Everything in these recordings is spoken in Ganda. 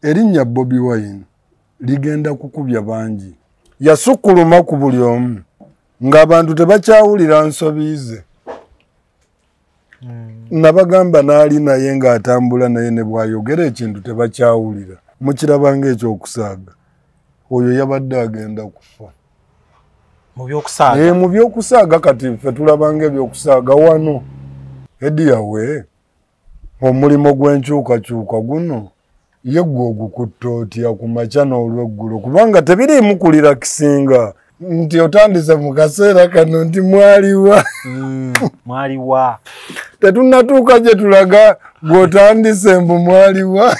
erinnya Bobi Wine ligenda kukubya bangi. Yasukkuluma ku buli omu ng'abantu tebakyawulira nsobiize. Nabagamba n'ali naye ng'atambula naye ne bw'ayogera ekintu tebakyawulira. Mukiraba ng'ekyokusaaga. Oyo yabadde agenda kufa. Mu byokusaaga? Mu byokusaaga kati ffe tulaba ng'ebyokusaaga wano. Ediyawe omulimo gw'enkyukakyuka guno ye gwe ogukutta otya ku makya n'olweggulo kubanga tebiriimu kulira kisinga nti otandise mu kaseera kano nti mwaliwa. Mwaliwa. Tetunnatuuka gye tulaga gw'otandise mbu mwaliwa.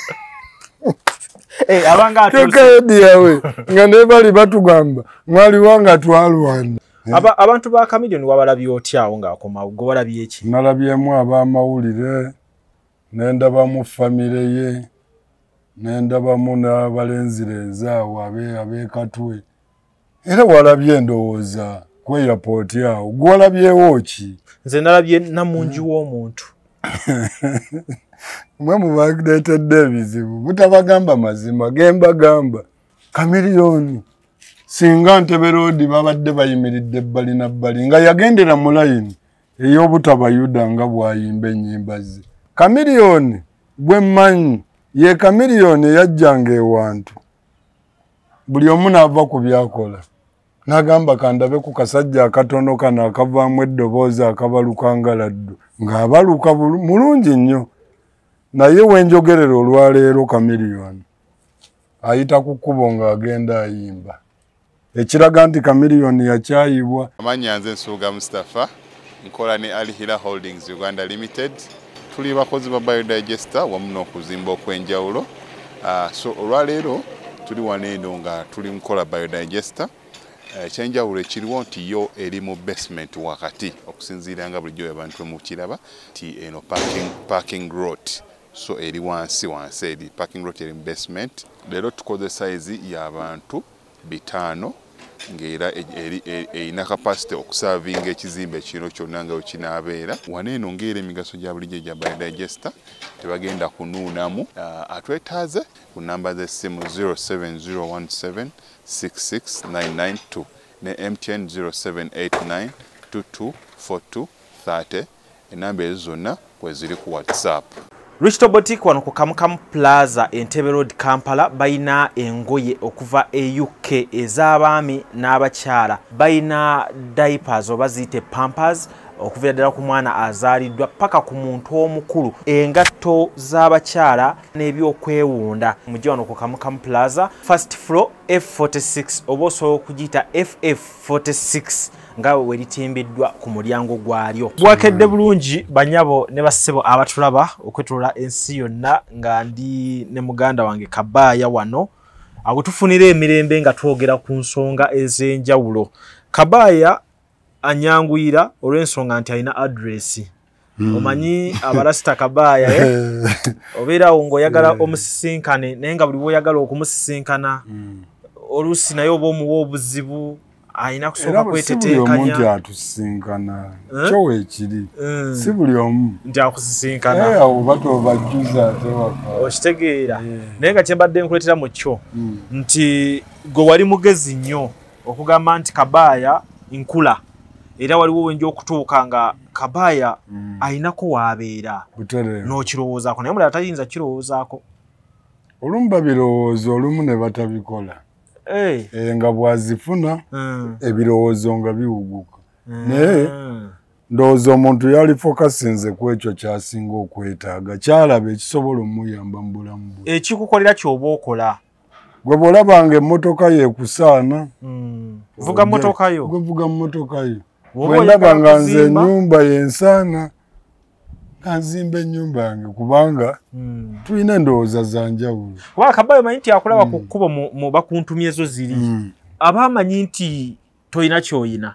Abanga atuuse Ediyawe nga ne bali batugamba mwaliwa nga twalwana. Abantu ba Chameleone wabalabye otyawo ng'akoma gwe walabye ki? Nalabyemu ab'amawulire n'endabamu famire ye n'endabamu n'abalenzirenze awo ab'ekatwe era walabye endowooza ku airport awo gwe walabyewo ki? Nze nalabye namungi w'omuntu. Mwe mubaletedde ebizibu butabagamba mazima gembagamba. Chameleone singa Ntebe Road babadde bayimiridde ebbali na bbali nga yagendera mu layini ey'obutabayuda nga bw'ayimba ennyimba ze. Chameleone bwe mmanyi ye Chameleone eyajjanga ewantu buli omu n'ava ku byakola n'agamba kandabe ku kasajja akatono kano akavaamu eddoboozi akabaluka nga laddu ng'abaluka mulungi nnyo. Naye wenjogerera olwaleero Chameleone ayita ku kkubo ng'agenda ayimba. Ekiraga nti Chameleone yakyayibwa. Amannya nze Nsuuga Mustafa, nkola ne Al Hira Holdings Uganda Limited. Tuli bakozi ba Biodigester wamu n'okuzimba okw'enjawulo. So olwaleero tuli wano eno nga tuli nkola Biodigester. Ekyenjawulo ekiriwo nti yo eri mu basement wakati okusinziira nga bulijjo abantu mu kiraba ti eno parking lot. So eri wansi eri parking lot eri mu basement. Leero tukoze size y'abantu 5 ng'era erina capacity okusavinga ekizimbe kino kyonna nga wekinaabeera. Wano eno ng'era emigaso gya bulijjo gya Biodigester tebagenda kunuunamu. Atwetaaze ku namba z'essimu 07017669992 ne MTN 0789224230. Enamba ezo zonna kweziri ku WhatsApp. Risto Boutique wano ku Kamukamu Plaza Entebbe Road Kampala bayina engoye okuva UK ez'abaami n'abakyala. Bayina diapers oba ziyite pampers okuva ddala ku mwana azaaliddwa paka ku muntu omukulu. Engatto z'abakyala n'ebyokwewunda. Mujje wano ku Kamukamu Plaza first floor F46 oba osobola okugiyita FF46 nga weritimbiddwa ku mulyango gwalyo. Bwakedde bulungi banyabo ne bassebo abatulaba okwetulula ensi yonna nga ndi ne muganda wange Kabaaya wano agutufunira emirembe nga twogera ku nsonga ez'enjawulo. Kabaaya anyanguyira olw'ensonga nti alina address. Omanyi abarasita Kabaaya obeerawo ng'oyagala omusisinkane naye nga buli bw'oyagala okumusisinkana oluusi naye oba omuwa obuzibu ayina kusooka kweteteekanya. Si buli omu nti atusisinkana kyo ekiri si buli omu nti akusisinkana oba tobajjuza ate waka okitegeera. Naye nga kyembadde nkuleetera mu kyo nti gwe wali mugezi nnyo okugamba nti Kabaaya nkula era waliwo wenja okutuuka nga Kabaaya ayinako waabeera n'okirowoozaako naye mulala tayinza kirowoozaako. Olumu babirowooza olumu ne batabikola. Nga bwazifuna ebirowoozo nga biwuguka. Naye ndowooza omuntu yali fokasinze ku ekyo ky'asinga okwetaaga kyalaba ekisobola omuyamba mu bulamu bwe. Ekikukolera ky'oba okola. Gwe bw'olabanga emmotoka yeekusaana vuga mmotoka yo. Gwe vuga mmotoka yo. Bwe ndaba nga nze ennyumba yensaana nga nzimba ennyumba yange kubanga tulina endowooza za njawulo. Kuba Kabaaya omanyi nti akulaba ku kkubo mu bakuntumya ezo ziri. Aba amanyi nti toyina ky'oyina.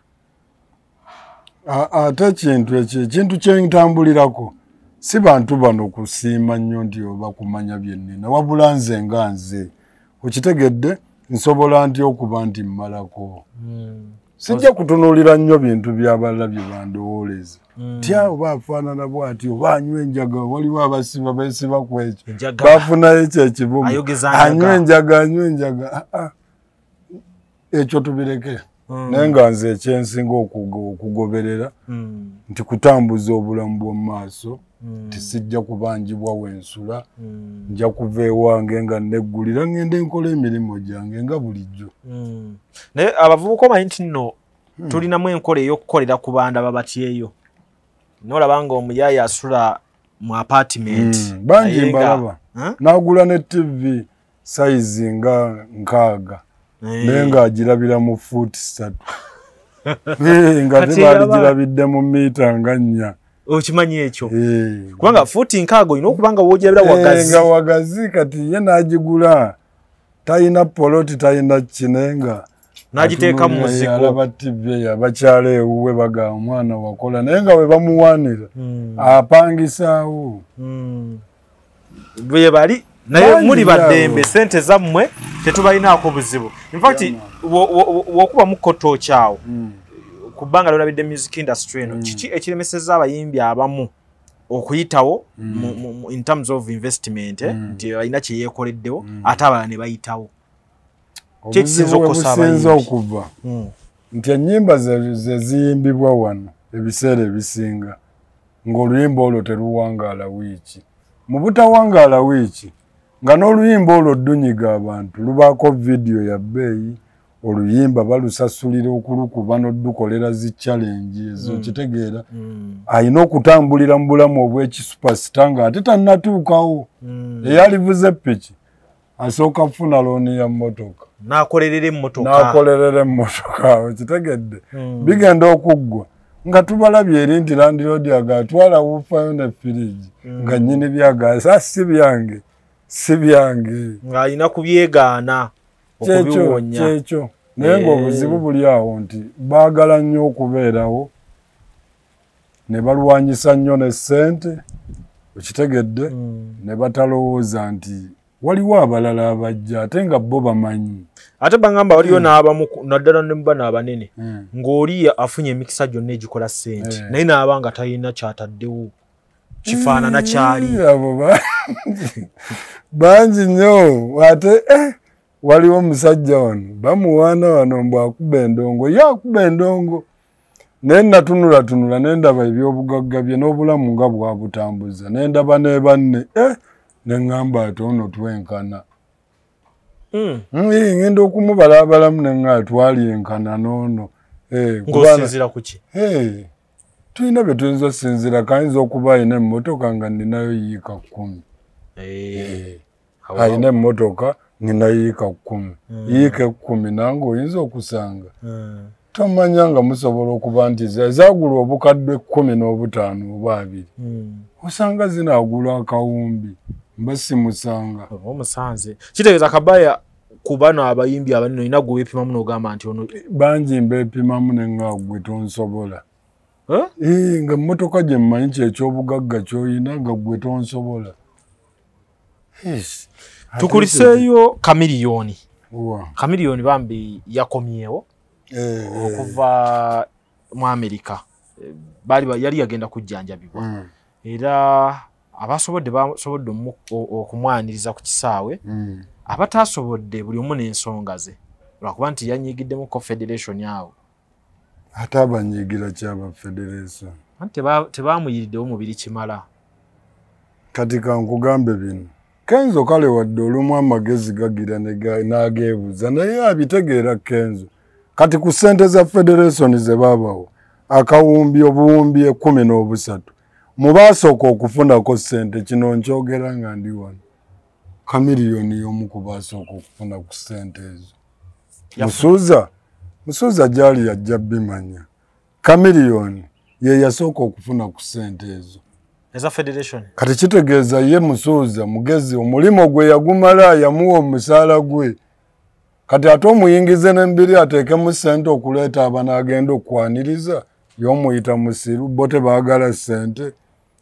Ate ekintu ekyo ekintu kye ntambulirako si bantu bano kusiima nnyo nti oba kumanya bye nnina wabula nze nga nze okitegedde nsobola nti okuba nti mmalako. Sijja kutunuulira nnyo bintu by'abalala bye bandowooleza. tya oba afaanana bw'ati oba anywa enjaga waliwo abasiba beesiba ku ekyo baafunayo ekyo ekibuga anywa enjaga ekyo tubireke naye nga nze ekyensinga okugoberera nti kutambuza obulamu bw'omu maaso tisijja kubangibwa wensula nja kuva ewange nga neggulira ngende nkola emirimu gyange nga bulijjo naye abavubuka omanyi nti nno tulinamu enkola ey'okukolera ku banda babatyeyo nolaba nga omuyaaya asula mu apartment bangi mbalaba n'agula ne TV sayizi nga 6 naye ng'agirabira mu fuuti 3 nga tebaali girabidde mu miita nga 4 okimanyi ekyo kubanga fuuti 6 olina okuba nga woogirabira wagazi nga wagazi kati ye n'agigula talina poloti talina kinenga n'agiteeka mu muzigo alaba TV abakyala ewuwe bagamba omwana wakola naye nga bwe bamuwaanira apangisaawo bwe bali naye muli baddembe sente zammwe tetubalinaako buzibu infact wokuba mukoto kyawo ku bbanga lyolabidde music industry eno kiki ekiremeseza abayimbi abamu okuyitawo in terms of investment nti balina kyeyeekoleddewo ate abalala ne bayitawo obuzibu obusinza okuva nti ennyimba ze ziyimbibwa wano ebiseera ebisinga ng'oluyimba olwo teruwangaala wiiki mu butawangaala wiiki nga n'oluyimba olwo ddunyiga abantu lubaako vidiyo ya bbeeyi oluyimba balusasulira okulukuba n'oddukolera zi challenge ezo kitegeera ayina okutambulira mu bulamu obw'ekisupasita ng'ate tannatuukawo eyalivuze ppiki asooka kufuna looni ya mmotoka n'akolerera emmotoka okitegedde bigenda okuggwa nga tubalabye eri nti landiroodi agaatwala wuufayo ne firiji nga nnyini byagaasa si byange ng'alina kubyegaana okubiwonya kyekyo naye ng'obuzibu buli awo nti baagala nnyo okubeerawo ne balwanyisa nnyo ne ssente okitegedde ne batalowooza nti waliwo abalala abajja ate nga bo bamanyi ate bangamba waliyo n'abamu naddala ne mubana abanene ng'oli afunye emikisa gyonna egikola ssente naye n'aba nga talina kyataddewo kifaanana kyali abo bangi nnyo ate waliwo omusajja wano bamuwaana wano mbu akuba endongo ye akuba endongo naye natunulatunula ne ndaba ebyobugagga bye n'obulamu nga bwabutambuza ne ndaba ne banne ne ŋŋamba ate ono twenkana ngenda okumubalabalamu ne ŋŋaa twalyenkana n'ono ng'osinziira ku ki tulina bye tuyinza osinziira kayinza okuba ayina emmotoka nga ninayo yiika 10 ayina emmotoka nina yiika 10 yiika 10 nange oyinza okusanga tomanya nga musobola okuba nti zaagula obukadde 15 oba 2 osanga zinaagula akawumbi mba simusanga omusanze kitegeeza kabaya ku bano abayimbi abanene olina gwe weepimamu n'ogamba nti ono bangi mbeepimamu ne ŋŋaagwe tonsobola nga emmotoka gye mmanyi kyekyobugagga ky'oyina nga gwe tonsobola tukuliseeyo Kamiliyoni bambi yakomyewo okuva mu Amerika yali yagenda kujjanjabibwa era abasobodde basobodde okumwaniriza ku kisaawe abatasobodde buli omu n'ensonga ze lwakuba nti yanyigiddemu Confederation awo ate abanyiigira kyaba Federation anti tebamuyiriddewo mubiri kimala kati kankugambe bino Kenzo kale wadde olumu amagezi gagira n'ageebuuza naye abitegeera Kenzo kati ku ssente za Federation ze baabawo akawumbi obuwumbi 13 mu baasooka okufunako ssente kino nkyogera nga ndi wano Kamiliyoni y'omu ku baasooka okufuna ku ssente ezo Musuuza gyali yajja bimanya Kamiliyoni ye yasooka okufuna ku ssente ezo eza Federation kati kitegeeza ye Musuuza mugezi omulimo gwe yagumala yamuwa omusaala gwe kati ate omuyingize n'embiri ateekemu ssente okuleeta abanaagenda okwaniriza y'omuyita musiru bo tebaagala ssente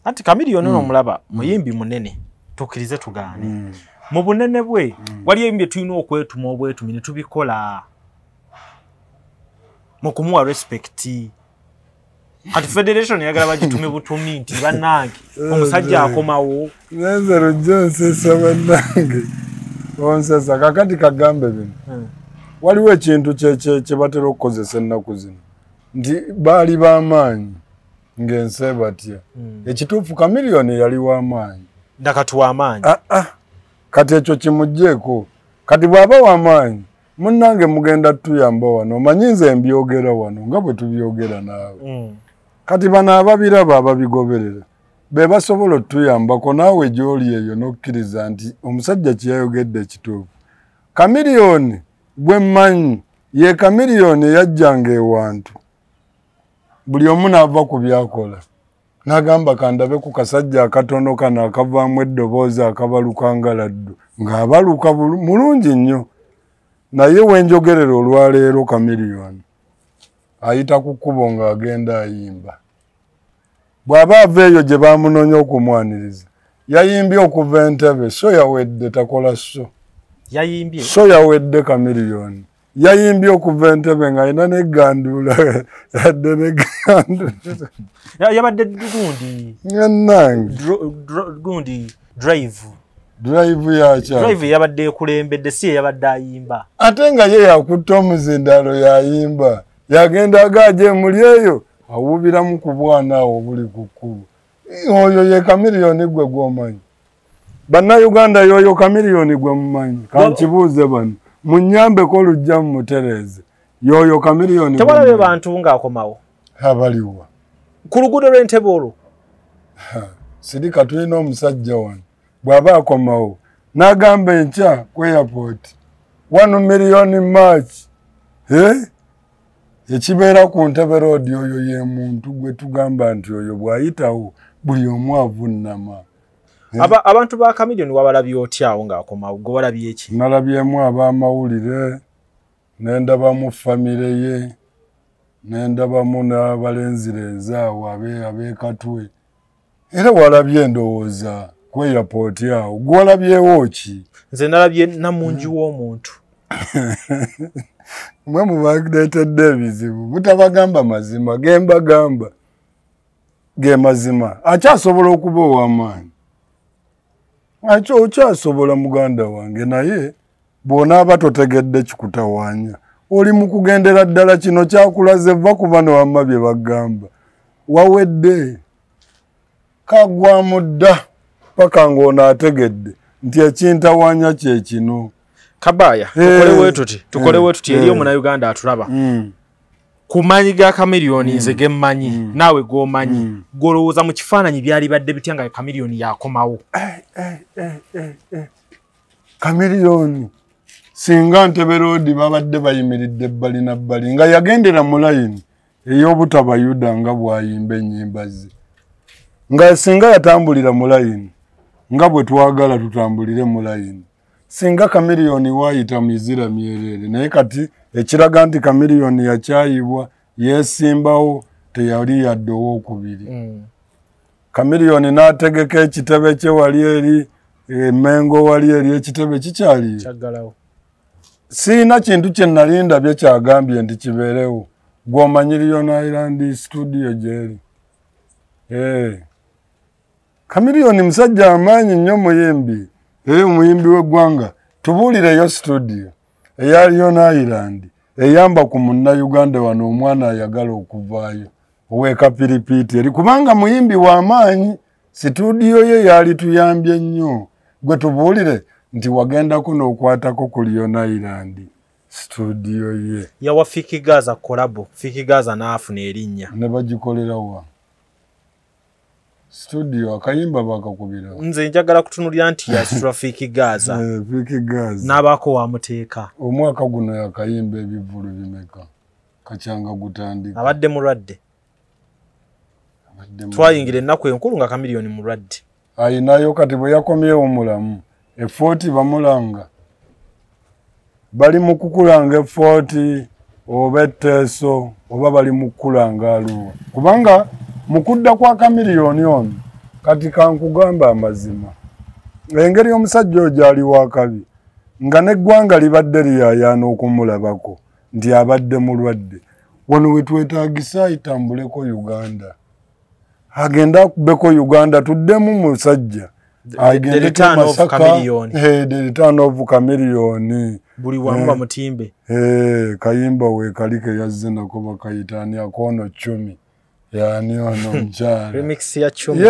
anti Kamiliyoni omulaba muyimbi munene tukkirize tugaane mu bunene bwe waliyo ebimbi tulina okwetuma obwetumi ne tubikola mu kumuwa respect Kati Federation yagala bagitume butumi nti bannange omusajja akomawo. Nze Jones bannange. Onsesa kakati kagambe bino. Waliwo ekintu kye batera okukozesa ennaku zino. Nti baali b'amaanyi ng'ense batya. Ekituufu Chameleone yali w'amaanyi. Ndakati w'amaanyi. Kati ekyo kimugjeeko. Kati bw'aba w'amaanyi munnange mugenda tuyamba wano. Omanyi nze mbyogera wano nga bwe tubyogera naawe. Kati bano ababiraba ababigoberera be basobola otuyambako naawe gy'oli eyo n'okkiriza nti omusajja kye yayogedde ekituufu. Chameleone bwe mmanyi ye Chameleone yajjanga ewantu. Buli omu n'ava ku byakola. N'agamba kandabe ku kasajja akatono kano akavaamu eddoboozi akabaluka nga laddu. Ng'abaluka mulungi nnyo. Naye wenjogerera olwaleero Chameleone ayita ku kkubo ng'agenda ayimba. Bw'aba ava eyo gye baamunoonya okumwaniriza yayimbye okuva Entebbe so yawedde takola so. Yayimbye? So yawedde Chameleone. Yayimbye okuva Entebbe ng'alina n'egganduula yadde n'egganduula. Yabadde gundi. Ngannange. Gundi drive. Drive yakya. Drive yabadde ekulembedde si yabadde ayimba. Ate nga ye yakutta omuzindalo yayimba. Yagenda agaje muli eyo awubiramu ku bwana awo buli ku kkubo. Oyo ye Chameleone gwe gw'omanyi. Bannayuganda yoyo Chameleone gwe mumanyi. Kankibuuze bano. Munyambeko olujja mu mutereeze. Yoyo Chameleone. Tewalabe bantu ng'akomawo. Abaliwa. Ku luguudo lw'Entebbe olwo. Sirika tulina omusajja wano. Bw'aba akomawo n'agamba enkya ku airport 1 million March. Ekibeera ku Ntebbe Road oyo ye muntu gwe tugamba nti oyo bw'ayitawo buli omu avunnama. Abantu ba Chameleone wabalabye otyawo ng'akomawo gwe walabye eki? Nalabyemu ab'amawulire n'endabamu famire ye n'endabamu n'abalenzirenze awo ab'ekatwe era walabye endowooza ku airport awo gwe walabyewo ki? Nze nalabye namungi w'omuntu. Mwe mubaletedde ebizibu butabagamba mazima gembagamba ge mazima akyasobola okuba ow'amaanyi. Okyasobola muganda wange naye bw'onaaba totegedde kikutawaanya oli mu kugendera ddala kino kyakulaze vva ku bano wamma bye bagamba wawedde kagwamu dda paka ng'ono ategedde nti ekintawaanya kye kino. Kabaya tukolewe tuti eri omunnayuganda atulaba. Kumanyi ga Chameleone nze ge mmanyi naawe g'omanyi golowooza mu kifaananyi byali badde bitya nga Chameleone yakomawo. Chameleone singa Ntebbe Road babadde bayimiridde ebbali nabbali nga yagendera mu layini ey'obutabayuda nga bw'ayimba ennyimba ze. Nga singa yatambulira mu layini nga bwe twagala tutambulire mu layini. Singa Chameleone waayita mizira myerere naye kati ekiraga nti Chameleone yakyayibwa yeesimbawo teyali yadde owookubiri. Chameleone n'ategeka ekitebe kye wali eri Mengo wali eri ekitebe kikyaliyo. Kyaggalawo. Siina kintu kye nali ndabye kyagambye nti kibeerewo. Gw'omanyi Lion Island studio gyeri. Chameleone musajja amaanyi nnyo muyimbi. Omuyimbi w'eggwanga tubuulireyo studio eya Lion Island eyamba ku munnayuganda wano omwana ayagala okuvaayo ow'ekapiripiiti eri kubanga muyimbi w'amaanyi. Studio ye yali tuyambye nnyo gwe tubuulire nti wagendako n'okwatako ku Lion Island studio ye. Yawa Fiki Gaza kolabo Fiki Gaza n'afuna erinnya ne bagikolera wa studio akayimba bakakubira. Nze njagala kutunulira nti ya Fiki Gaza. Fiki Gaza n'abaako wamuteeka. Omwaka guno yakayimba ebivulu bimeka kacyanga gutandika. Abadde mulwadde. Twayingira ennaku enkulu nga Chameleone mulwadde. Ayinayo kati bwe yakomyewo mulamu effooti bamulanga bali mu kukulanga effooti oba etteeso oba bali mu kukulanga Arua kubanga mukudda kwa Chameleone ono kati kankugamba amazima engeri omusajja oyo ali wakabi nga n'eggwanga libadde liyayaana okumulabako nti abadde mulwadde wano wetwetagisa itambuleko Uganda agenda akubeko Uganda tuddemu musajja the return of Chameleon. The return of Chameleon. Buli wamuba mutimbe. Kayimba we kalike yazze nako bakayitani akono chumi. Yani ono mchana. Remix ya chumi.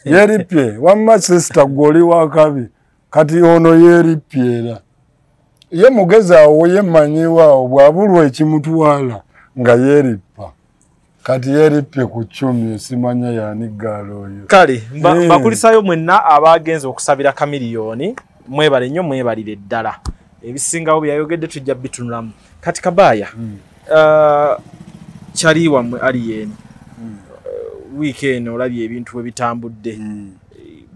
Yeri pie. Wamma sister goli wakabi. Kati ono yeri pie la. Ye mugeza awo ye manyiwa obwabulwa ekimutwala nga yeri pa. Kati yeri pie ku chumi simanya yani galo yo. Kale mbakulisayo mwenna abagenze okusabira Chameleon mwebale nnyo mwebalire ddala. Ebisingawo byayogedde tujja bitunulamu. Kati Kabaya chali wamwe ali yeni weekend olabye ebintu ebitambudde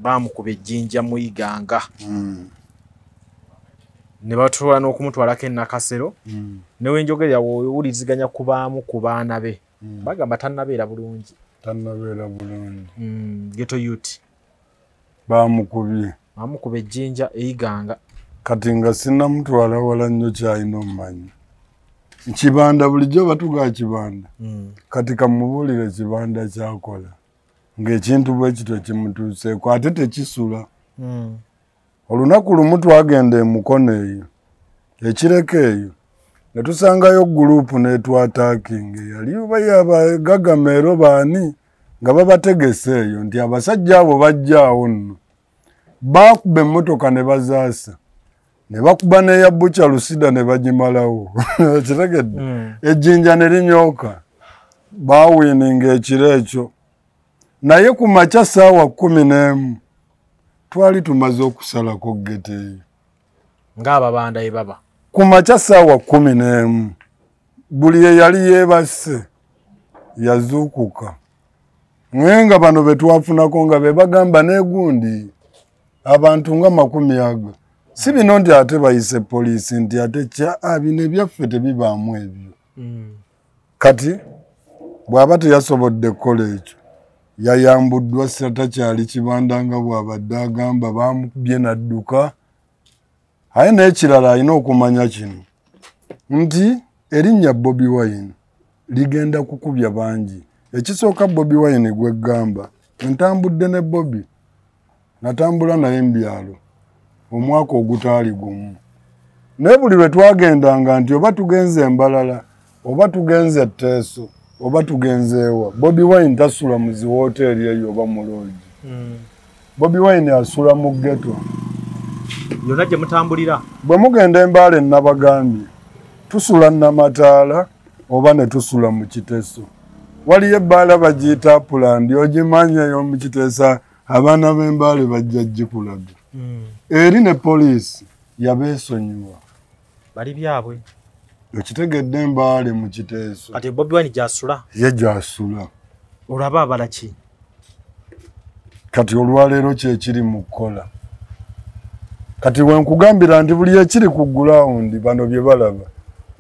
bamukuba ejjinja muyiganga ne batwala n'okumutwalako Nakasero newe njogera owuliziganya kubaamu ku baana be bagamba tannabeera bulungi Ghetto Youth bamukuba ejjinja eyiganga kati nga sinnamutwala wala nnyo kyalina omumanyi Kibanda bulijjo batuga kibanda kati kamubulire kibanda kyakola ng'ekintu bwe kito kimutuuseeko ate tekisula olunaku lumu twagenda emukono eyo ekireko eyo ne tusangayo gurupu n'etwataakinga eyali bayabagagamero baani nga babategese eyo nti abasajja abo bajjaawo nno baakuba emmotoka ne bazaasa ne bakuba neya bucha lusida ne bagimalawo kiregedde ejjinja ne linyooka baawininga ekiro ekyo naye ku makya ssaawa 11 twali tumaze okusalako gete eyo ng'ababanda ebaba ku makya ssaawa 11 buli eyali yeebase yazuukuka nga bano be twafunako nga be bagamba n'egundi abantu nga 10 si bino nti ate bayise poliisi nti ate bino ebyaffe tebibaamu ebyo kati bw'aba teyasobodde kukola ekyo yayambuddwa takyali kibanda nga bw'abadde agamba baamukubye n'adduka aye n'ekirala alina okumanya kino nti erinnya Bobi Wine ligenda kukubya bangi ekisooka Bobi Wine gwe ggamba ntambudde ne Bobi natambula naye mbyalo omwaka ogutaali gumu naye buli lwe twagendanga nti oba tugenze Mbalala oba tugenze Teeso oba tugenze ewa Bobi Wine tasula mu zi woteeri eyo oba mu loogi Bobi Wine asula mu ghetto yonna gye mutambulira bwe mugenda Embaale nabagambye tusula Namataala oba ne tusula mu Kiteeso waliyo ebbaala bagiyita Upland ogimanya eyo mu Kiteeso abaana b'Embaale bajja gikulaga eri ne poliisi yabeesonyiwa bali byabwe okitegedde Embaale mu Kiteeso kati Bobi Wine gyasula ye gyasula olaba abalaki kati olwaleero kyekiri mu kkola kati wenkugambira nti buli ekiri ku gulawundi bano bye balaba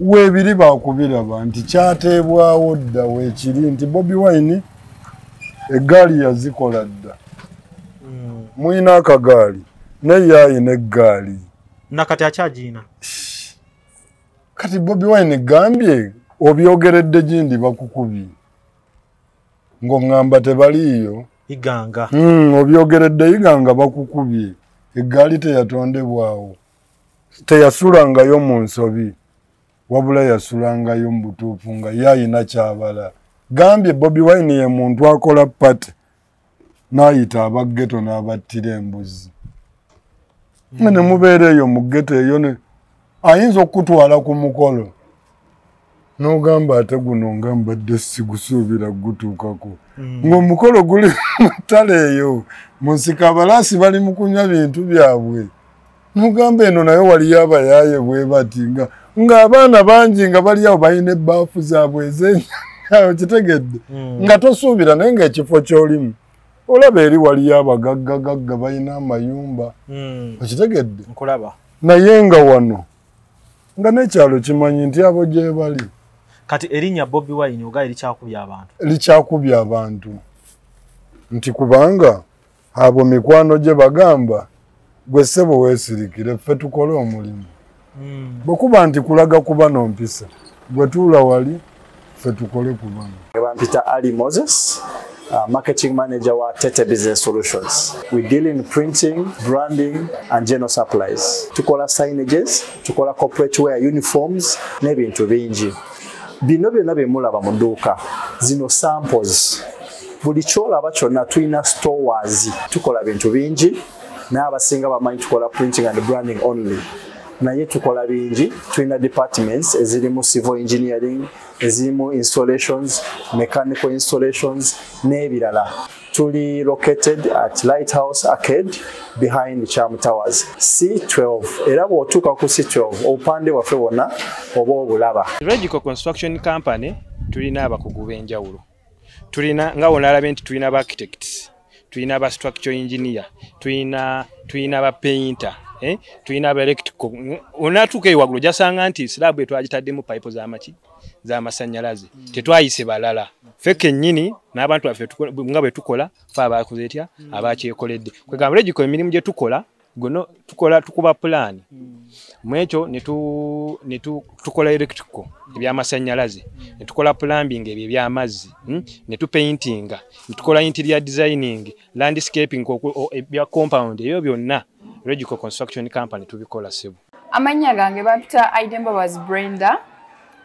weebiri baakubiraba nti kyateebwawo dda weekiri nti Bobi Wine eggaali yazikola dda muyina akagaali naye ayina eggaali nakati akyagiina kati Bobi Wine gambye obyogeredde gindi bakukubye ng'oŋŋamba tebaliiyo iganga obyogeredde iganga bakukubye eggaali teyatondebwawo teyasulangayo mu nsobi wabula yasulangayo mu butuufu nga yayina kyabala gambye Bobi Wine ye muntu akola pati n'ayita abaggeto n'abattira embuzi ne mubeera eyo mu ggeto eyo ayinza okutwala ku mukolo n'ogamba ate guno nga mbadde sigusuubira gutuukako ng'omukolo guli mu ttale eyo mu nsiko abalaasi bali mu kunywa bintu byabwe n'ogamba eno naye waliyo abayaaye bwe bati ng'abaana bangi nga bali awo balina ebbaafu zaabwe ez'enyawo kitegedde nga tosuubira naye ng'ekifo ky'olimu olaba eri waliyo abagaggagagga balina amayumba okitegedde naye nga wano nga n'ekyalo kimanyi nti abo gye bali kati erinnya Bobi Wine oga likyakubya abantu nti kubanga abo mikwano gye bagamba gwe ssebo weesirikire ffe tukole omulimu bwe kuba nti kulaga kuba n'ompisa gwe tuula wali ffe tukole ku bano. Peter Ali Moses, marketing manager wa Tete Business Solutions. We deal in printing, branding, and general supplies. Tukola signages, tukola corporate wear uniforms, n'ebintu bingi. Bino byonna bye mulaba mu dduuka. Zino samples. Buli kyolaba kyonna tulina stores. Tukola bintu bingi. N'abasinga bamanyi tukola printing and branding only. Naye tukola bingi. Tulina departments ezirimu civil engineering, ezirimu installations, mechanical installations, n'ebirala. Tuli located at Lighthouse Arcade behind Charm Towers. C12. Era bw'otuuka ku C12 obupande waffe bwonna oba obulaba. Regico Construction Company tulina abakugu b'enjawulo. Tulina nga wonalabe nti tulina ba architects, tulina ba structural engineer, tulina ba painter, tulina ba electrical. Onatuuka ewagulu jasanga nti slab etwagitaddemu pipe z'amasannyalaze tetwayise balala. Ffe kennyini n'abantu baffe nga bwe tukola fe abakoze etya abakyekoledde. Kwegamba Regico emirimu gye tukola gono tukuba plan mwekyo ne tukola electrical ebyamasannyalaze, ne tukola plumbing ebyo ebyamazzi, ne tupaintinga, ne tukola interior designing, landscaping ebya compound, ebyo byonna Regico Construction Company tubikola sebo. Amanya gange bapita Idembabazi Brenda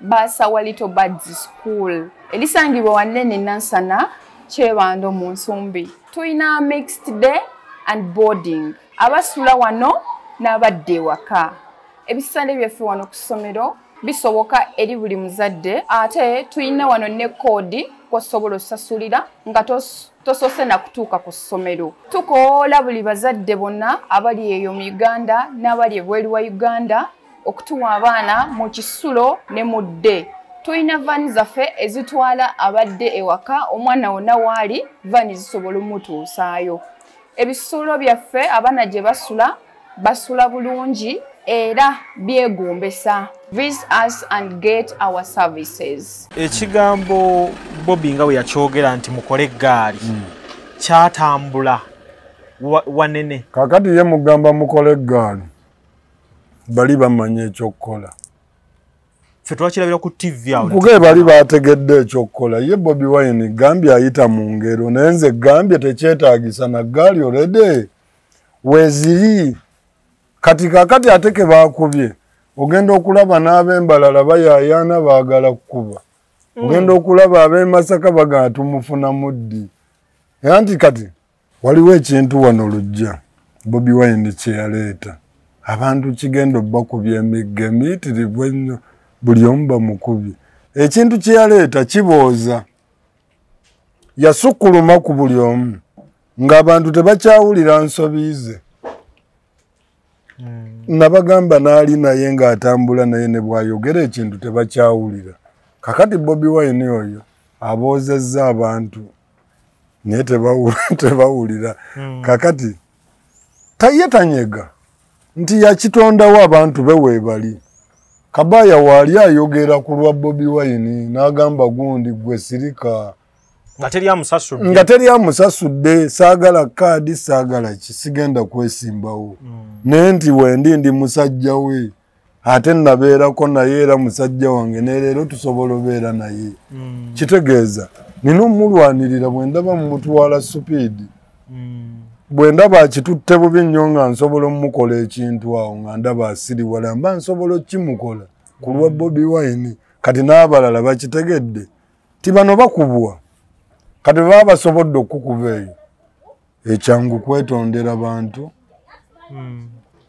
basa wa Little Birds School elisangibwa wanene Nansana Kyebando mu Nsumbi. Tuyina mixed day and boarding. Abasula wano n'abadde waka. Ebisale byaffe wano ku ssomero bisoboka eri buli muzadde, ate tuyina wano ne kodi kw'osobola osasulira nga tosose na kutuuka ku ssomero. Tukoola buli bazadde bonna abali eyo mu Uganda n'abali ebweru wa Uganda okutuwa abaana mu kisulo ne mu dde. Tuyina vani zaffe ezitwala abadde ewaka, omwana wonna waali vani zisobola omutuusaayo. Ebisulo byaffe abaana gye basula bulungi era byegombesa. Visit us and get our services. Ekigambo Bobby nga bwe yakyogera nti mukole eggaali kyatambula wanene. Kakati ye mugamba mukole eggaali bali bamanya ekyokukola. Ffe twakirabira ku TV awo. Kuge bali bategedde ekyokukola. Ye Bobi Wine Gambye ayita mu ngero naye nze Gambye tekyetaagisa na ggaali olede weeziri. Kati kakati ate ke baakubye ogenda okulaba n'ab'embalala bayaayaana baagala kukuba. Ogenda okulaba ab'e Masaka bagamba tumufuna muddi. Era nti kati waliwo ekintu wano lujja Bobi Wine kye yaleeta. Abantu kigenda bakubye emigga emiyitirivu ennyo buli omu bamukubye. Ekintu kye yaleeta kibooza. Yasukkuluma ku buli omu ng'abantu tebakyawulira nsobi ze. Nabagamba naali naye ng'atambula naye ne bw'ayogera ekintu tebakyawulira. Kakati Bobi Wine oyo aboozezza abantu naye tebawulira. Kakati taye tanyega nti yakitondawo abantu be weebali. Kabaya waali ayogera ku lwa Bobi Wine n'agamba gundi gwe sirika nga teri amusasudde, saagala kaadi saagala kisigenda kwesimbawo. Naye nti wendi musajja we ate nabeerako naye era musajja wange ne leero tusobola obeera naye. Kitegeeza nina omulwanirira bwe ndaba mumutwala supiidi. Bwe ndaba akitutte bubi nnyo nga nsobola omukola ekintu awo nga ndaba asiriwala mba nsobola kimukola ku lwa Bobi Wine. Kati n'abalala bakitegedde ti bano bakubwa. Kati baba basobodde okukuba eyo ekyangu kwetondera bantu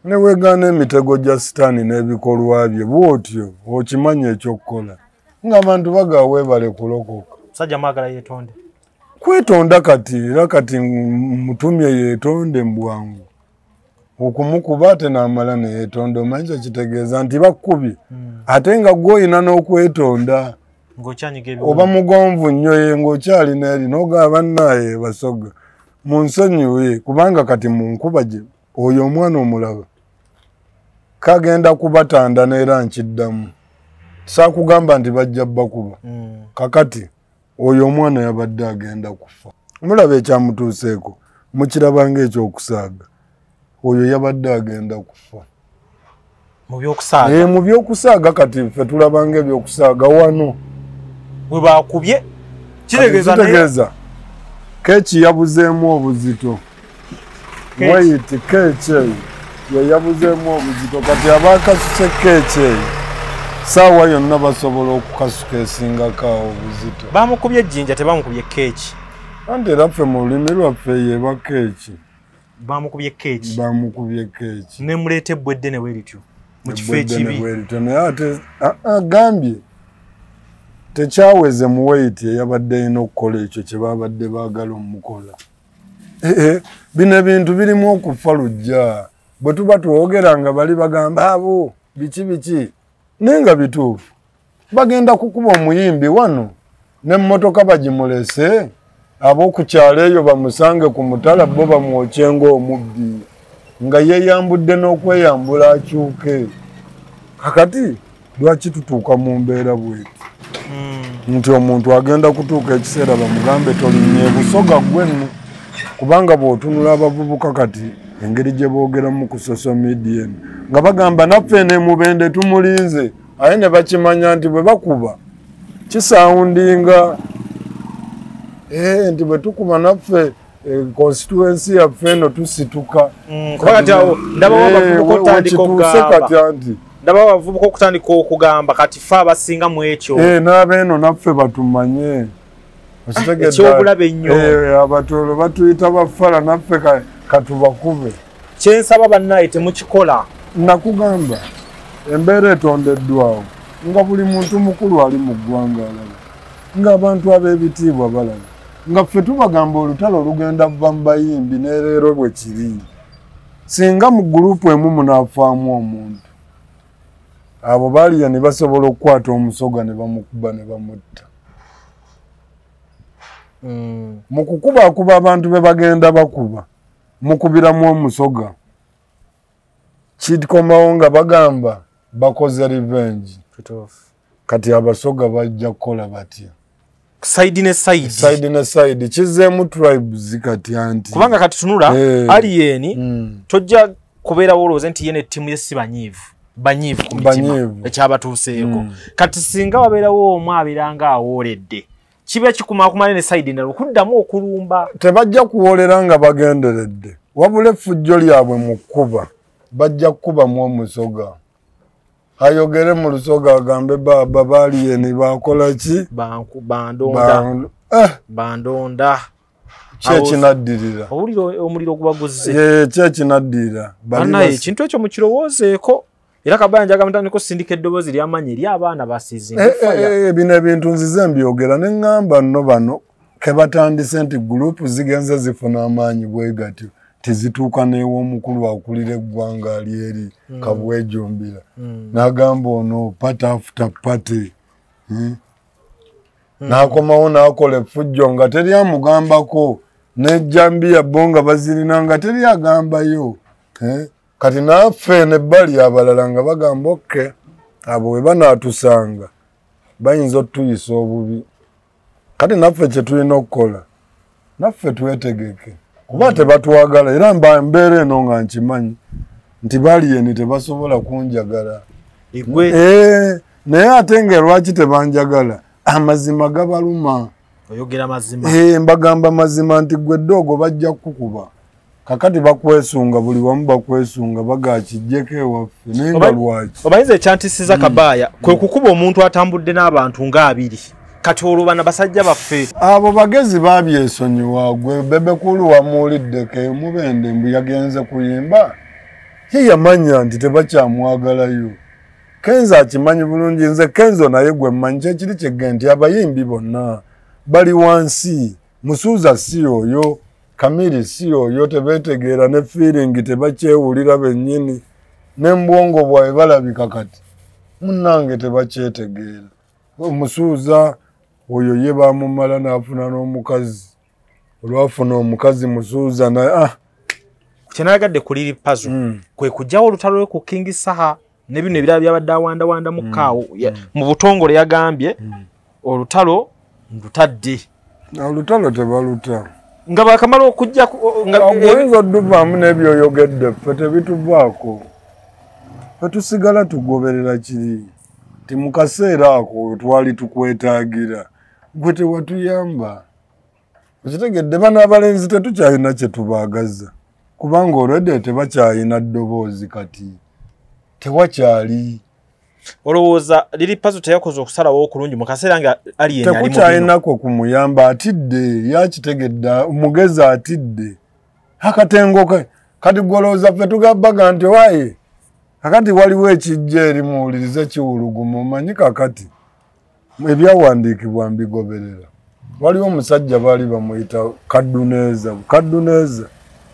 ne weegaana emitego gya sitaani n'ebikolwa bye bw'otyo okimanya ekyokukola ng'abantu bagaweebale kulokoka. Musajja mwagala yeetonde kwetonda kati era kati mutumye yeetonde mbwangu okumukuba ate n'amala ne yeetonda omanyi kitegeeza nti bakkubye ate nga gw'olina n'okwetonda oba mugonvu nnyo ye ng'okyalina eri n'ogaba bannaye basoga munsonyiwe kubanga kati mu nkuba gye oyo omwana omulaba kagenda kubatanda n'era nkiddamu. Saakugamba nti bajja bakuba kakati oyo omwana yabadde agenda kufa. Mulaba ekyamutuuseeko mukiraba ng'ekyokusaaga oyo yabadde agenda kufa. mu byokusaaga mu byokusaaga kati ffe tulabanga ebyokusaaga wano bwe bakubye kitegeeza keeki yabuzeemu obuzito wayiti keeki eyo yabuzeemu obuzito kati abaakasuse keeki eyo saawa yonna basobola okukasuka esingakaawo obuzito bamukubye ejjinja tebamukubye keeki anti era ffe mu lulimi lwaffe yeba keeki bamukubye keeki ne muleeta ebbwedde ne bwerityo mu kifo ekibi naye ate agambye tekyaweze mu wayiti eyabadde alina okukola ekyo kye babadde baagala omukola bino ebintu birimu okufa lujja bwe tuba tuwogera nga bali bagamba abo biki naye nga bituufu bagenda kukuba omuyimbi wano n'emmotoka bagimulese ab'okukyalo eyo bamusange ku mutala bo bamwokye ng'omubbi nga yeeyambudde n'okweyambula akyuke kakati lwaki tutuuka mu mbeera bweti nti omuntu agenda kutuuka ekiseera bamugambe tolinye busoga gwenno kubanga bw'otunula abavubuka kati engeri gye boogeramu ku social media eno nga bagamba naffe n'emubende tumulinze aye ne bakimanya nti bwe bakuba kisaawundinga nti bwe tukuba naffe constituency yaffe eno tusituka ndaba abavubuka okutandika okugamba kati ffe abasinga mu ekyo n'abeeno naffe batumanye ekyobulabe ennyo abatoolo batuyita bafala naffe katubakube kyensaba bannaye temukikola nakugamba embeera etondeddwawo nga buli muntu mukulu ali mu ggwanga alala ng'abantu ab'ebitiibwa balala nga ffe tubagamba olutalo lugenda buva mu bayimbi n'ereero bwe kiri singa mu gurupu emu munaafaamu omuntu abo baaliya ne basobola okukwata omusoga ne bamukuba ne bamutta mu kukubaakuba abantu be bagenda bakuba mukubiramu omusoga kikomawo nga bagamba bakoze revenge kati abasoga bajja kukola batya side ne side kizeemu tribes kati anti kubanga kati tunula alien tojja kubeerawo olowooza nti ye n'ettiimu ye si banyiivu ku mitima ekyabatuuseeko kati singa wabeerawo omu abeera nga awooledde kiba kikumakumane ne side endala okuddamu okulumba tebajja kuwoolera nga bagenderedde wabula effujjo lyabwe mu kkuba bajja kukubamu omusoga ayogere mu lusoga agambe baba baaliyeni bakola ki bandonda kyekinaddirira owulira omuliro gubaguzze kyekinaddirira naye ekintu ekyo mukirowoozeeko era kabaya njaga mutandika osindika eddoboozi ly'amanyi eri abaana basiizinga bino ebintu nzize mbyogera ne ŋŋamba nno bano ke batandise nti gurupu zigenze zifuna amaanyi bwe gatyo tizituuka n'ew'omukulu akulira eggwanga ali eri kabwejumbira n'agamba ono pata after party n'akomawo n'akola effujjo nga teri amugambako n'ejjambiya bo nga bazirina nga teri agambayo kati naffe nebbali abalala nga bagamba okke abo bwe banaatusanga bayinza otuyisa obubi kati naffe kye tulina okukola naffe twetegeke kuba tebatwagala era mbeera eno nga nkimanyi nti baliyeni tebasobola kunjagala naye ate nga lwaki tebanjagala amazima gabaluma oyogera mazima mbagamba mazima nti gwe ddoogo bajja kukuba kakati bakwesunga buli wamu bakwesunga bagakijjeko ewaffe naye nga lwaki obayinza ekyantisiza kabaaya kwe kukuba omuntu atambudde n'abantu nga 2 kati olwo bana basajja baffe abo bagezi babyesonyiwa gwe bebekulu wamuuliddeko emubende mbu yagenze kuyimba ye yamanya nti tebakyamwagalayo Kenzo akimanyi bulungi nze Kenzo naye gwe mmanyi kyekiri kyegge nti abayimbi bonna bali wansi Musuuza si oyo Kamiri si oyo tebetegeera ne feeling tebakyewulira bennyini n'embwongo bwawe balabika kati munnange tebakyetegeera Musuuza oyo ye bamumala n'afuna n'omukazi olwafuna omukazi Musuuza naye kyenayagadde kuliri puzzle kwe kujjawo olutalo lwe ku King Saha ne bino ebirala byabadde awanda mu kaawo mu butongole yagambye olutalo ndutadde olutalo tebaluta nga bakamala okujja nga oyinza odduvaamu n'ebyoyogedde ffe tebituvaako Tusigala tugoberera kiri ti mu kaseera ako twali tukwetaagira gwe tewatuyamba. Okitegedde bano abalenzi tetukyalina kye tubaagaza kubanga olwedde tebakyalina ddoboozi kati tewakyali. Olowooza liri pazo teyakoze okusalawo okulungi mu kaseera nga ali yenna ali mu tekukyalinako kumuyamba atidde yakitegedde omugezi atidde akatengo kati golooza ffe tugabaga nti waye kakati waliwo ekijja eri muwulirize kiwuluguma omanyi kakati ebyawandiikibwa mbigoberera. Waliwo omusajja baali bamuyita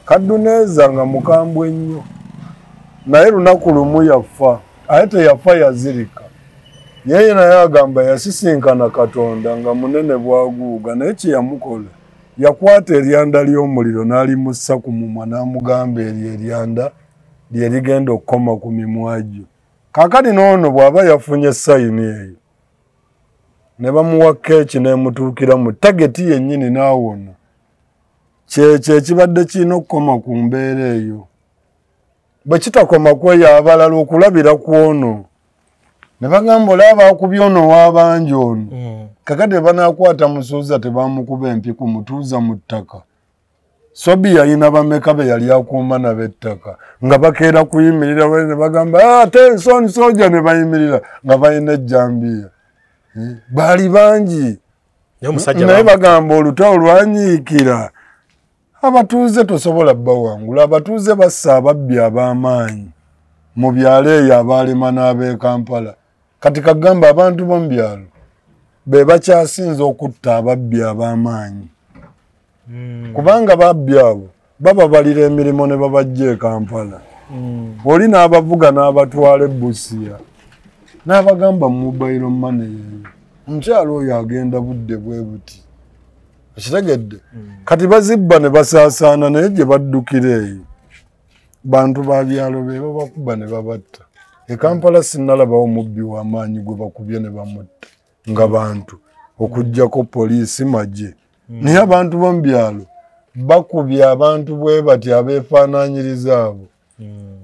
Kadduneeza nga mukambwe ennyo naye lunaku lumu yafa ate teyafa yazirika. Yeye naye agamba yasisinkana Katonda nga munene bwaguuga naye kye yamukola yakwata eryanda ly'omuliro n'alimussa ku mumwa n'amugamba eryo eryanda lye ligenda okukoma ku mimwa gyo. Kaakati n'ono bw'aba yafunye sayini eyo ne bamuwa keeki n'emutuukira mu tageti yennyini n'awona. Kyekyo ekibadde kirina okukoma ku mbeera eyo. Bwe kitakoma kweyo abalala okulabira ku ono ne bagamba olaba akubye ono w'abangi ono. Kakati banaakwata musuuza tebamukuba empi kumutuuza mu ttaka. Sobi yalina bameka be yali akuuma nab'ettaka nga bakeera kuyimirira ne bagamba attention soja ne bayimirira nga balina ejjambiya. Baali bangi naye bagamba olutalo lwanyiikira. Abatuuze tosobola bawangula. Abatuuze bassa ababbi ab'amaanyi mu byalo eyo abaalema n'ab'e Kampala. Kati kagamba abantu b'omu byalo be bakyasinze okutta ababbi ab'amaanyi. Kubanga babbi abo bababalira emirimu ne babajja e Kampala. Oli n'abavuga n'abatwala Busia n'abagamba mobile money yeyo. Omukyalo oyo agenda budde bwe buti. Okitegedde? Kati bazibba ne basaasaana naye gye baddukira eyo bantu ba byalo be babakuba ne babatta. E Kampala sinnalabawo mubbi w'amaanyi gwe bakubye ne bamutta nga bantu okuggyako poliisi magye. Naye abantu b'omu byalo bakubye abantu bwe bati abeefaanaanyiriza abo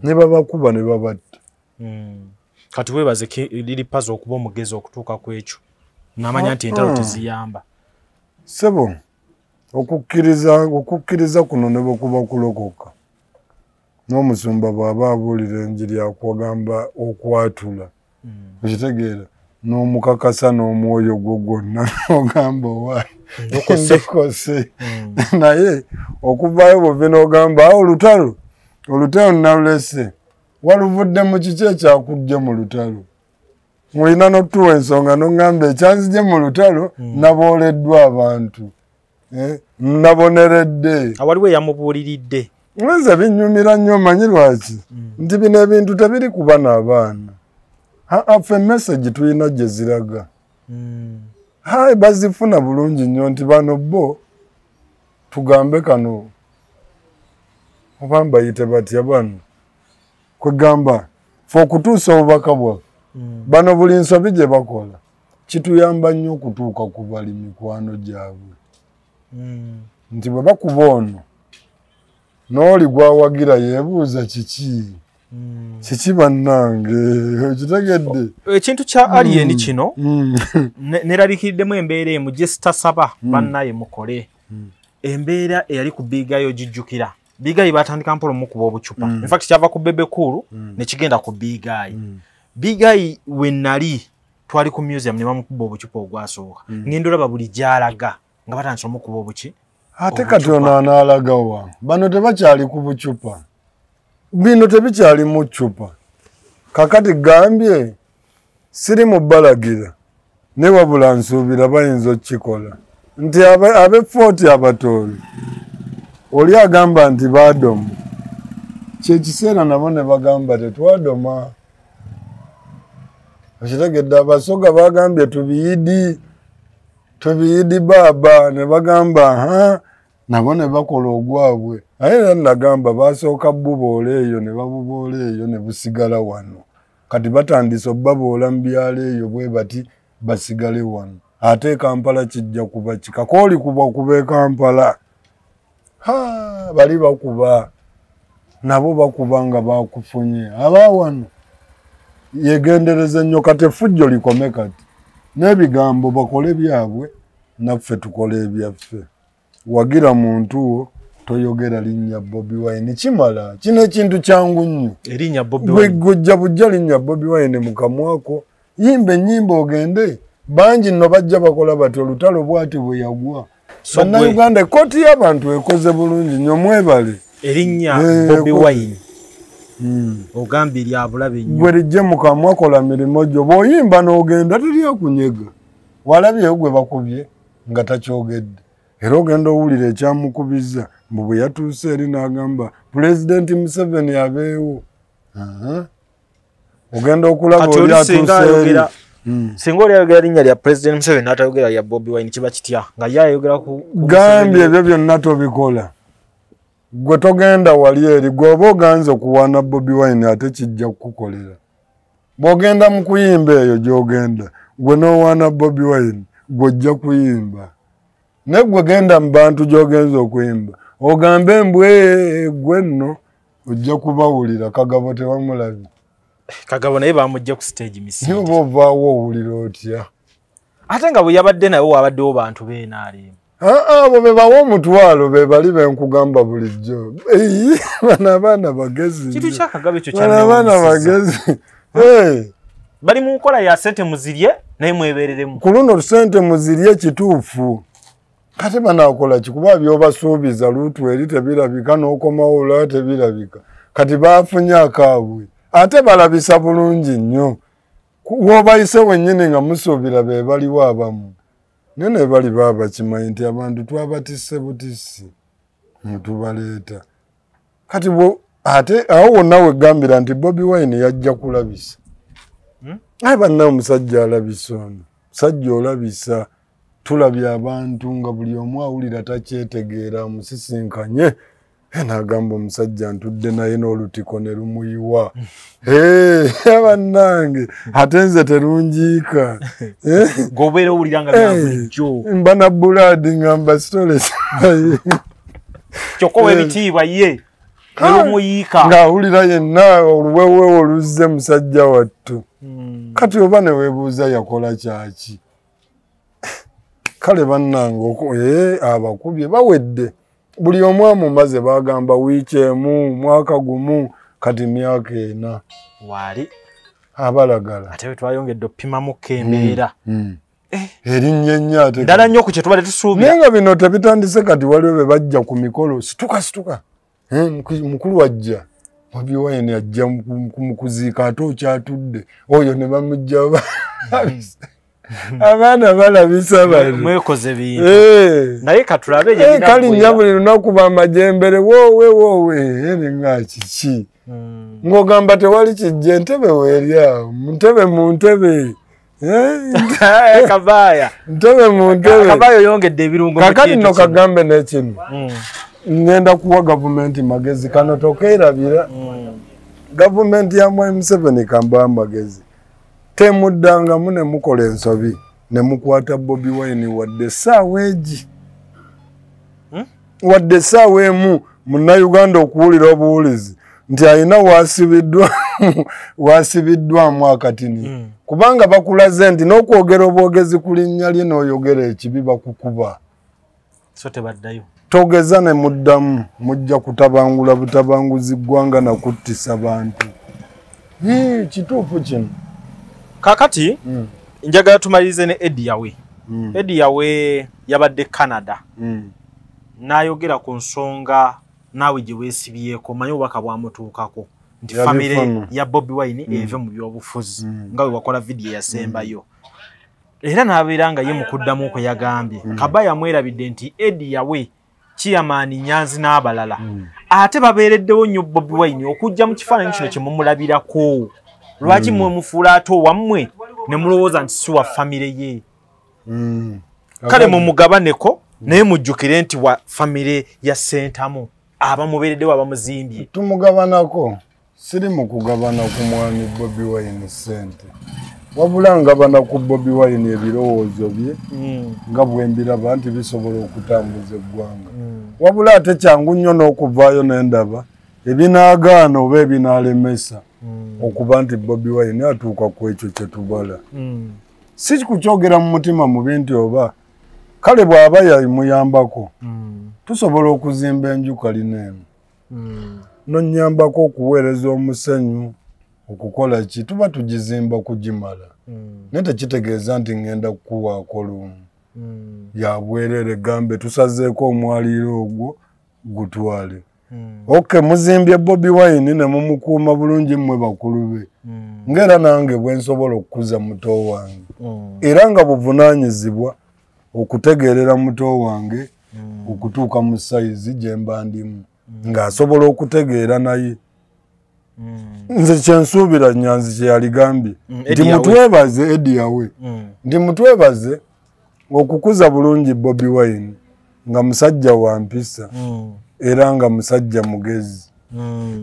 ne babakuba ne babatta. Kati weebaze liri pazo okuba omugezi okutuuka ku ekyo n'amanya nti entalo teziyamba. Sebo okukkiriza kuno ne bwekuba kulokoka n'omusumba bw'aba abuulira enjiri akwagamba okwatula. Okitegeera n'omukakasa n'omwoyo gwo gwonna n'ogamba owaayi ndekose. Naye okuvaayo bwove n'ogamba olutalo nalulese waluvudde mu kiki ekyakujja mu lutalo. Mulina n'otuwa ensonga n'ogamba ekyanzije mu lutalo nabooleddwa abantu. Naboneredde. Waliwo eyamubuuliridde. Nze binnyumira nnyo manyi lwaki nti bino ebintu tebiri kuba n'abaana. Ffe message tulina gye ziraga. Bazifuna bulungi nnyo nti bano bo tugambe kano oba mbayite batya bano kwegamba fe okutuusa obubaka bwaffe bano buli nsobi gye bakola kituyamba nnyo okutuuka ku bali mikwano gyabwe. Nti bwe bakuba ono n'oli gwawagira yeebuuza kiki bannange okitegedde. Ekintu kya Alien kino neraliikiriddemu embeera emu gye sitasaba bannaye mukole. Embeera eyali ku Bigayi ogijjukira. Bigayi batandika mpola mukuba obucupa. In fact kyava ku Bebe Cool ne kigenda ku Bigayi. Bigayi we nali twali ku museum ne bamukuba obucupa ogwasooka. Ngendo laba buli gyalaga nga batandise omukuba obuki. Ate kati ono anaalagawa bano tebakyali ku bucupa. Bino tebikyali mu ccupa. Kakati gambye siri mu bbalagira ne wabula nsuubira bayinza okukikola nti ab'effooti abatooli oli agamba nti baadoma kyekiseera nabo ne bagamba tetwadoma. Okitegedde abasoga bagambye tubiyidi baaba ne bagamba nabo ne bakola ogwabwe. Aye era nagamba basooka buboola eyo ne babuboola eyo ne busigala wano. Kati batandise obbaboola mu byalo eyo bwe bati basigale wano. Ate Kampala kijja kuba kikakooli kuba e Kampala. Bali bakuba nabo bakuba nga bakufunye aba wano yegendereze nnyo kati effujjo likome kati n'ebigambo bakole byabwe naffe tukole ebyaffe wagira muntu wo toyogera linnya Bobi Wine kimala kino ekintu kyangu nnyo erinnya Bobi Wine gujja bujja linnya Bobi Wine mukamwako yimbe nnyimba ogende bangi nno bajja bakola bati olutalo bwati bwe yagwa Bannayuganda kkooti y'abantu ekoze bulungi nnyo mwebale erinnya Bobi Wine ogambye lya bulabe nnyo gwe lijje mukamwa kola mirimo gyo bw'oyimba n'ogenda terya kunyega walabyeyo gwe bakubye nga takyogedde era ogenda owulira ekyamukubizza mu bwe yatuuse eri n'agamba pulezidenti Museveni abeewo ogenda okulaba oli atuuse eri singa oli ayogera linnya lya pulezidenti Museveni n'atayogera lya Bobi Wine kiba kitya nga ye ayogera ku gambye ebyo byonna tobikola gwe togenda wali eri gweoba oganze okuwaana Bobi Wine ate kijja kukukolera bw'ogenda mu kuyimba eyo gy'ogenda gwe n'owaana Bobi Wine gw'ojja kuyimba ne gwe genda mu bantu gy'ogenza okuyimba ogambe mbwe gwe nno ojja kubawulira Kagabo tewamulabye Kagabo naye bamujja ku stage misi oba ovaawo owulira otya ate nga bwe yabadde naye wabaddewo bantu beenaalimu abo be bawa omutwalo be bali benkugamba bulijjo bano abaana bagezi kitu kya Kagabo ekyo abaana bagezi bali mu nkola ya sente muzirye naye mwebereremu ku luno sente muzirye kituufu kati banaakola kikuba byobasuubiza luutu eri tebirabika n'okomawo olaba tebirabika kati baafunye akaabwe ate balabisa bulungi nnyo w'obayise wennyini nga musuubira be baliwo abamu nene bali baba kimanyi nti abantu twabatisse butisi mutubaleeta kati ate awo wonna wegambira nti Bobi Wine yajja kulabisa aye bannawe musajja alabisa ono musajja olabisa tulabye abantu nga buli omu awulira takyetegeera musisinkanye n'agamba omusajja ntudde naye n'olutiko ne lumuyiwa bannange ate nze terunjiika ng'obeera owulira nga bya bulijjo mba na bulaadi ngamba sitolesi kyokka ow'ebitiibwa ye ne lumuyiika ng'awulira yenna oluweweewo oluzze musajja wattu kati oba ne weebuuza yakola kyaki kale bannange abakubye bawedde buli omu amumaze bagamba wiiki emu mwaka gumu kati myaka 4 wali abalagala ate twayongedde opimamukko embeera erinnya ennyo ate ddala nnyo ku kye tubadde tusuubira naye nga bino tebitandise kati waliwo be bajja ku mikolo situka mukulu wajja Bobi Wine ajja mu kuziika ate okyatudde oyo ne bamujja abaana balabisa bali mwekoze bintu naye katulabe kalinnya buli lunaku bamajembere woowe eri nga kiki ng'ogamba tewali kijja entebe weeryawo ntebe mu ntebe Kabaya ntebe mu ntebe Kabaya oyongedde ebirungo kakati nno kagambe n'ekino ngenda kuwa gavumenti magezi kano tokeerabira gavumenti ya Mwai Museveni kamba magezi temuddangamu ne mukola ensobi ne mukwata Bobi Wine wadde essaawa egi wadde essaawa emu munnayuganda okuwulira obuwulizi nti alina wasibiddwamu akatini kubanga bakulaze nti n'okwogera obwogezi ku linnya lye n'oyogera ekibi bakukuba so tebaddayo togeza ne muddamu mujja kutabangula butabanguzi ggwanga na kuttisa bantu kituufu kino kakati njagala tumalirize ne Eddie Yawe Eddie Yawe yabadde Canada n'ayogera ku nsonga naawe gye weesibyeko manyi obubaka bwamutuukako nti famire ya Bobi Wine eve mu byobufuzi nga we wakola vidiyo yasembayo era n'abeera nga ye mukuddamu okwe yagambye Kabaya mwerabidde nti Eddie Yawe Chairman Nyanzi n'abalala ate babeereddewo nnyo Bobi Wine okujja mu kifaananyi kino kye mumulabirako lwaki mwe mufuula ate owammwe ne mulowooza nti si wa famire ye kale mumugabaneko naye mujjukire nti wa famire ya Sentamu abamubeereddewo abamuzimbye tumugabanako siri mu kugabana ku mwami Bobi Wine ssente wabula ngabana ku Bobi Wine ebirowoozo bye nga bwembiraba nti bisobola okutambuza eggwanga wabula ate kyangu nnyo n'okuvaayo n'endaba ebinaagaana oba ebinaalemesa okuba nti Bobi Wine atuuka ku ekyo kye tubala. Si kukyogera mu mutima mubi nti oba kale bw'aba yamuyambako tusobola okuzimba enju kalina eno nonyambako okuweereza omusenyu okukola ki tuba tugizimba kugimala naye tekitegeeza nti ngenda kukuwaako lumu yabwerere gambe tusazeeko omwaliiro ogwo gutwale. Okay, muzimbye Bobi Wine ne mumukuuma bulungi mmwe bakulu be ng'era nange bwe nsobola okukuza muto wange era nga buvunaanyizibwa okutegeerera muto wange okutuuka mu sayizi gye mba ndimu ng'asobola okutegeera naye nze kyensuubira Nyanzi kye yaligambye nti mutwebaze Eddie yawe nti mutwebaze okukuza bulungi Bobi Wine nga musajja wa mpisa era nga musajja mugezi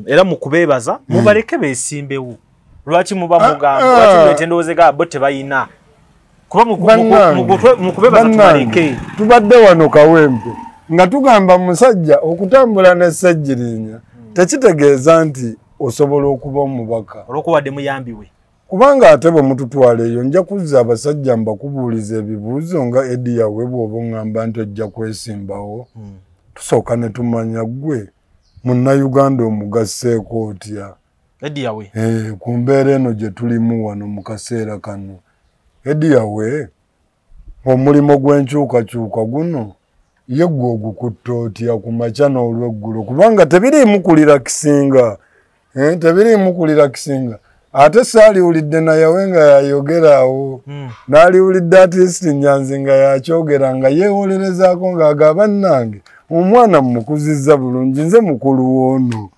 era mukubeebaza mubaleke beesimbewo lwaki muba mugamba lwaki muleta endowooza gaabo tebayina kuba mukubeebaza tubaleke tubadde wano Kawempe nga tugamba musajja okutambula ne Ssejjirinya tekitegeeza nti osobola okuba omubaka olw'okuwadde muyambiwe kubanga ate bwe mututwala eyo nja kuzza abasajja mbakubuuliza ebibuuzo nga Eddie yawe bw'oba oŋŋamba nti ojja kwesimbawo tusooka ne tumanya ggwe munnayuganda omugasseeko otya Eddie yawe ku mbeera eno gye tulimu wano mu kaseera kano Eddie yawe omulimo gw'enkyukakyuka guno ye gwe ogukutta otya ku makya n'olweggulo kubanga tebiriimu kulira kisinga tebiriimu kulira kisinga ate saaliwulidde nayawe nga yayogeraawo n'aliwulidde artist Nyanzi nga yakyogera nga yeewolerezaako ng'agaba nnange omwana mukuzizza bulungi nze mukulu w'ono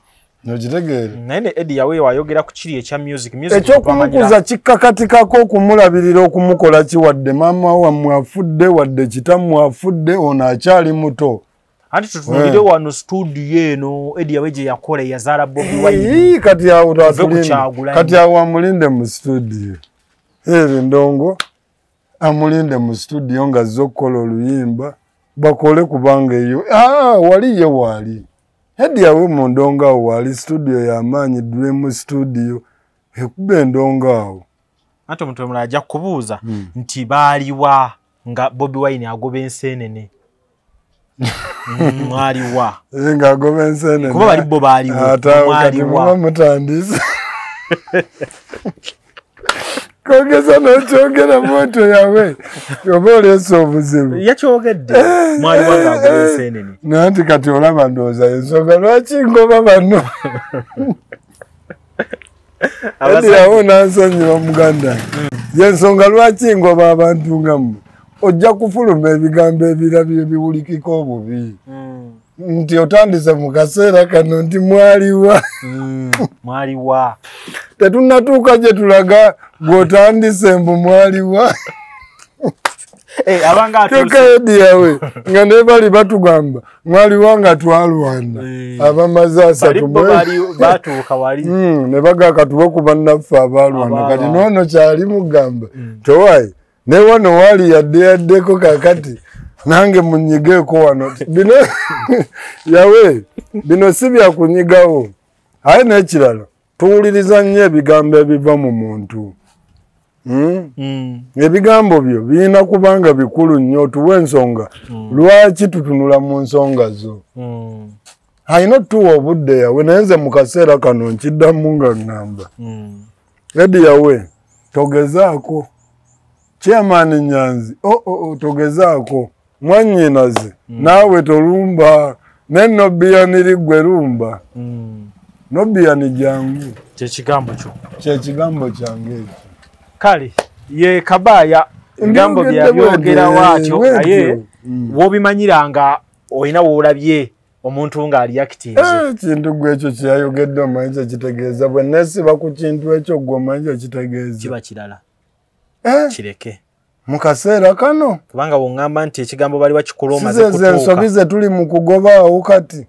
nokitegeere naye Eddie yawe wayogera ku kiri ekya music ekyokumukuza kikkakatikako okumulabirira okumukola kiwadde maama wammwe afudde wadde kitammwe afudde ono akyali muto anti tutunulire wano studio eno Eddie yawe gye yakola yazaala Bobi Wine kati awo amulinde mu studio ndongo amulinde mu studio nga azze okukola oluyimba bakole kubanga eyo wali ye waali Eddie yawe mu ndongo awo waali studio y'amaanyi Dream studio ekuba endongo awo ate omuntu omulala ajja kubuuza nti baaliwa nga Bobi Wine agoba enseenene mwaliwa ng'agoba enseenene kuba bali bo baaliwo mwaliwa mutandise kogeza n'okyogera moto yawe oba oleesa obuzibu yakyogedde mwaliwa ng'agoba enseenene nanti kati olaba ndowooza ensonga lwaki ngoba bano Eddie yawe nansonyiwa muganda yensonga lwaki ngoba abantu nga mmwe ojja kufuluma ebigambo ebirabyo ebiwulikika obubi nti otandise mu kaseera kano nti mwaliwa mwaliwa tetunnatuuka gye tulaga gw'otandise mbu mwaliwa kyokka Eddie yawe nga ne bali batugamba mwaliwa nga twalwana abamaze asatu ne bagaka tuwe ku bannaffe abaalwana kati noono kyali mugamba towaye ne wano waali yaddeko kakati nange munyigeeko wano bino yawe bino si byakunyigawo aye n'ekirala tuwuliriza nnyo ebigambo ebiva mu muntu ebigambo byo birina kubanga bikulu nnyo tuwe ensonga lwaki tutunula mu nsonga zo alina otuwa obudde yawe naye nze mu kaseera kano nkiddamu nga ŋŋamba Eddie yawe togezaako Chairman Nyanzi togezaako mwannyinaze naawe tolumba ne Nobiyani ligwe lumba Nobiyani jangu kyekigambo kyange ekyo kale ye Kabaaya ebigambo byabyogera waatyo naye w'obimanyiranga olina woolabye omuntu ng'ali active kintu gwe ekyo kyeyayogedde omanyi kyekitegeeza bwe neesiba ku kintu ekyo gwe omanyi kyekitegeeza kiba kirala kireke mu kaseera kano kubanga bw'oŋŋamba nti ekigambo bali bakikola omaze kutuuka ensobi ze tuli mu kugobaawo kati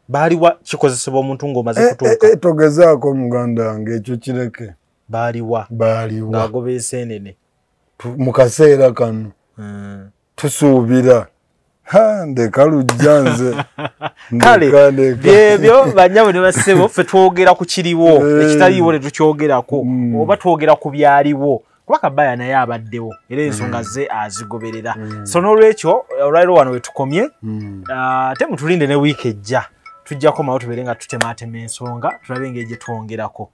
baaliwa kikozesebwa omuntu ng'omaze kutuuka togezaako muganda wange ekyo kireke baaliwa ng'agoba enseenene mu kaseera kano tusuubira ndeka lujjanze kale byebyo banyabo ne basebo ffe twogera ku kiriwo ekitaliwo ne tukyogerako oba twogera ku byaliwo kuba Kabaya naye abaddewo era ensonga ze azigoberera so n'olwekyo olwaliro wano we tukomye ate mutulinde ne wiiki ejja tujjako mawo tubeere nga tutemaatema ensonga tulabe engeri gye twongerako